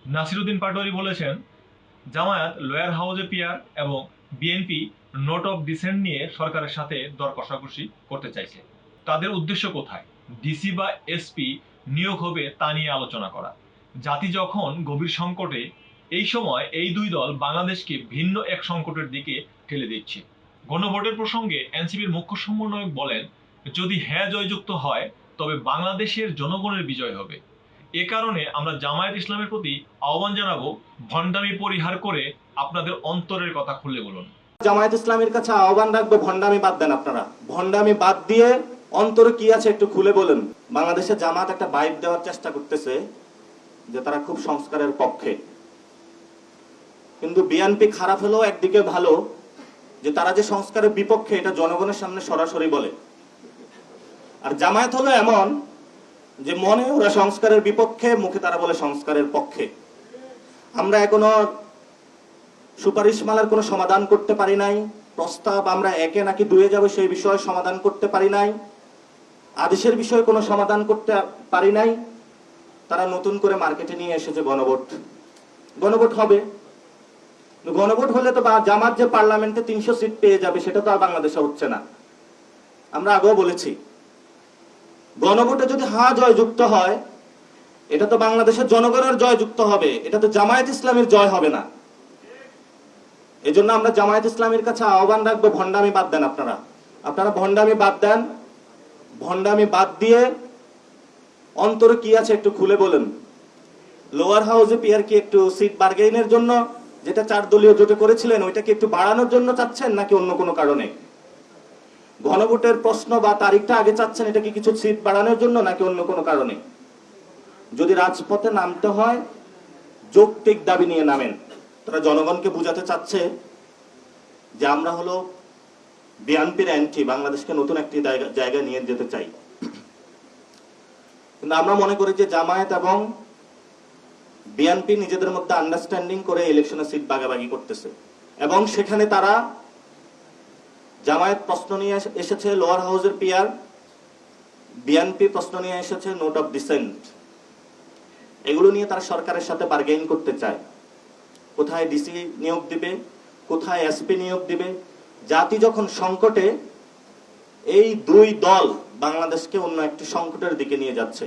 নাসিরুদ্দিন পাটোয়ারি বলেছেন, জামায়াত লয়ার হাউজে পিয়ার এবং বিএনপি নোট অফ ডিসেন্ট নিয়ে সরকারের সাথে দর কষাকষি করতে চাইছে। তাদের উদ্দেশ্য কোথায়? ডিসি বা এসপি নিয়োগ হবে তা নিয়ে আলোচনা করা। জাতি যখন গভীর সংকটে, এই সময় এই দুই দল বাংলাদেশকে ভিন্ন এক সংকটের দিকে ঠেলে দিচ্ছে। গণভোটের প্রসঙ্গে এনসিপির মুখ্য সমন্বয়ক বলেন, যদি হ্যাঁ জয়যুক্ত হয় তবে বাংলাদেশের জনগণের বিজয় হবে। এ কারণে আমরা জামায়াত ইসলামের প্রতি আহ্বান জানাবো, ভণ্ডামি পরিহার করে আপনাদের অন্তরের কথা খুলে বলুন। জামায়াত ইসলামের কাছে আহ্বান রাখবো, ভণ্ডামি বাদ দেন। আপনারা ভণ্ডামি বাদ দিয়ে অন্তরে কি আছে একটু খুলে বলেন। বাংলাদেশে জামাত একটা বাইট দেওয়ার চেষ্টা করতেছে যে তারা খুব সংস্কারের পক্ষে, কিন্তু বিএনপি খারাপ হলেও একদিকে ভালো যে তারা যে সংস্কারের বিপক্ষে এটা জনগণের সামনে সরাসরি বলে। আর জামায়াত হলো এমন যে মনে ওরা সংস্কারের বিপক্ষে, মুখে তারা বলে সংস্কারের পক্ষে। আমরা এখনো সুপারিশমালার কোনো সমাধান করতে পারি নাই, প্রস্তাব আমরা একে নাকি দুয়ে যাব সেই বিষয়ে সমাধান করতে পারি নাই, আদেশের বিষয়ে কোনো সমাধান করতে পারি নাই। তারা নতুন করে মার্কেটে নিয়ে এসেছে গণভোট। গণভোট হবে, গণভোট হলে তো জামাত যে পার্লামেন্টে 300 সিট পেয়ে যাবে সেটা তো আর বাংলাদেশে হচ্ছে না। আমরা আগেও বলেছি, গণভোটে যদি হ্যাঁ জয়যুক্ত হয় এটা তো বাংলাদেশের জনগণের জয়যুক্ত হবে, এটা তো জামায়াত ইসলামের জয় হবে না। এই জন্য আমরা জামায়াত ইসলামের কাছে আহ্বান রাখবো, ভণ্ডামি বাদ দেন। আপনারা ভণ্ডামি বাদ দেন। ভণ্ডামি বাদ দিয়ে অন্তরে কি আছে একটু খুলে বলেন। লোয়ার হাউসে পিয়ার কি একটু সিট বার্গেইনের জন্য, যেটা 4 দলীয় জোটে করেছিলেন ওইটা কি একটু বাড়ানোর জন্য চাচ্ছেন নাকি অন্য কোনো কারণে? গণভোটের প্রশ্ন বা তারিখটা আগে চাচ্ছেন, এটা কি কিছু সিট বাড়ানোর জন্য নাকি অন্য কোনো কারণে? যদি রাজপথে নামতে হয় যৌক্তিক দাবি নিয়ে নামেন। তারা জনগণকে বুঝাতে চাচ্ছে যে আমরা হলো বিএনপির অ্যান্টি, বাংলাদেশকে নতুন একটি জায়গায় নিয়ে যেতে চাই। কিন্তু আমরা মনে করি যে জামায়াত এবং বিএনপি নিজেদের মধ্যে আন্ডারস্ট্যান্ডিং করে ইলেকশনে সিট ভাগাভাগি করতেছে, এবং সেখানে তারা জামায়াত প্রশ্ন নিয়ে এসেছে লোয়ার হাউসের পিয়ার, বিএনপি প্রশ্ন নিয়ে এসেছে নোট অফ ডিসেন্ট। এগুলো নিয়ে তারা সরকারের সাথে বার্গেইন করতে চায়। কোথায় ডিসি নিয়োগ দিবে, কোথায় এসপি নিয়োগ দিবে। জাতি যখন সংকটে, এই দুই দল বাংলাদেশকে অন্য একটি সংকটের দিকে নিয়ে যাচ্ছে।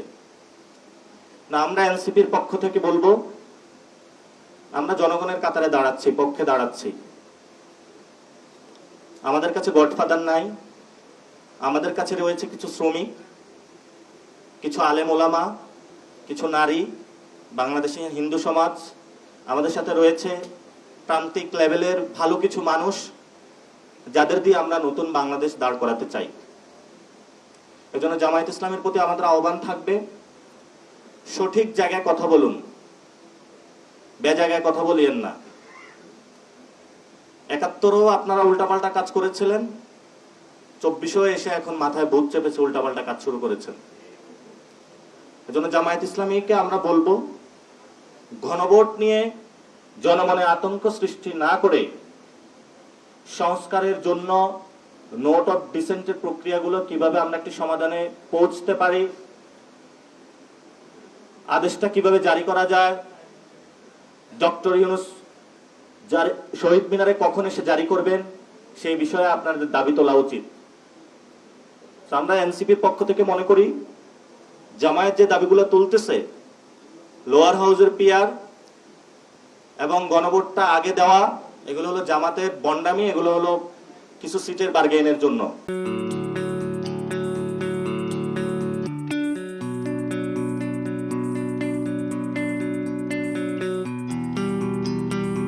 না, আমরা এনসিপির পক্ষ থেকে বলবো, আমরা জনগণের কাতারে দাঁড়াচ্ছি, পক্ষে দাঁড়াচ্ছি। আমাদের কাছে গডফাদার নাই, আমাদের কাছে রয়েছে কিছু শ্রমিক, কিছু আলেম ওলামা, কিছু নারী, বাংলাদেশের হিন্দু সমাজ, আমাদের সাথে রয়েছে প্রান্তিক লেভেলের ভালো কিছু মানুষ, যাদের দিয়ে আমরা নতুন বাংলাদেশ দাঁড় করাতে চাই। এজন্য জামায়াত ইসলামের প্রতি আমাদের আহ্বান থাকবে, সঠিক জায়গায় কথা বলুন, বেজায়গায় কথা বলিয়েন না। 71ও আপনারা উল্টাপাল্টা কাজ করেছিলেন, 24ও এসে এখন মাথায় ভূত চেপেছে উল্টাপাল্টা কাজ শুরু করেছেন। এজন্য জামায়াত ইসলামীকে আমরা বলবো, গণভোট নিয়ে জনমনে আতঙ্ক সৃষ্টি না করে সংস্কারের জন্য নোট অফ ডিসেন্টের প্রক্রিয়াগুলো কিভাবে আমরা একটি সমাধানে পৌঁছতে পারি, আদেশটা কিভাবে জারি করা যায়, ডক্টর ইউনূস শহীদ মিনারে কখন এসে জারি করবেন, সেই বিষয়ে আপনাদের দাবি তোলা উচিত। আমরা এনসিপির পক্ষ থেকে মনে করি জামায়াত যে দাবিগুলো তুলতেছে, লোয়ার হাউসের পিয়ার এবং গণভোটটা আগে দেওয়া, এগুলো হলো জামাতের ভণ্ডামি, এগুলো হলো কিছু সিটের বার্গেইনের জন্য।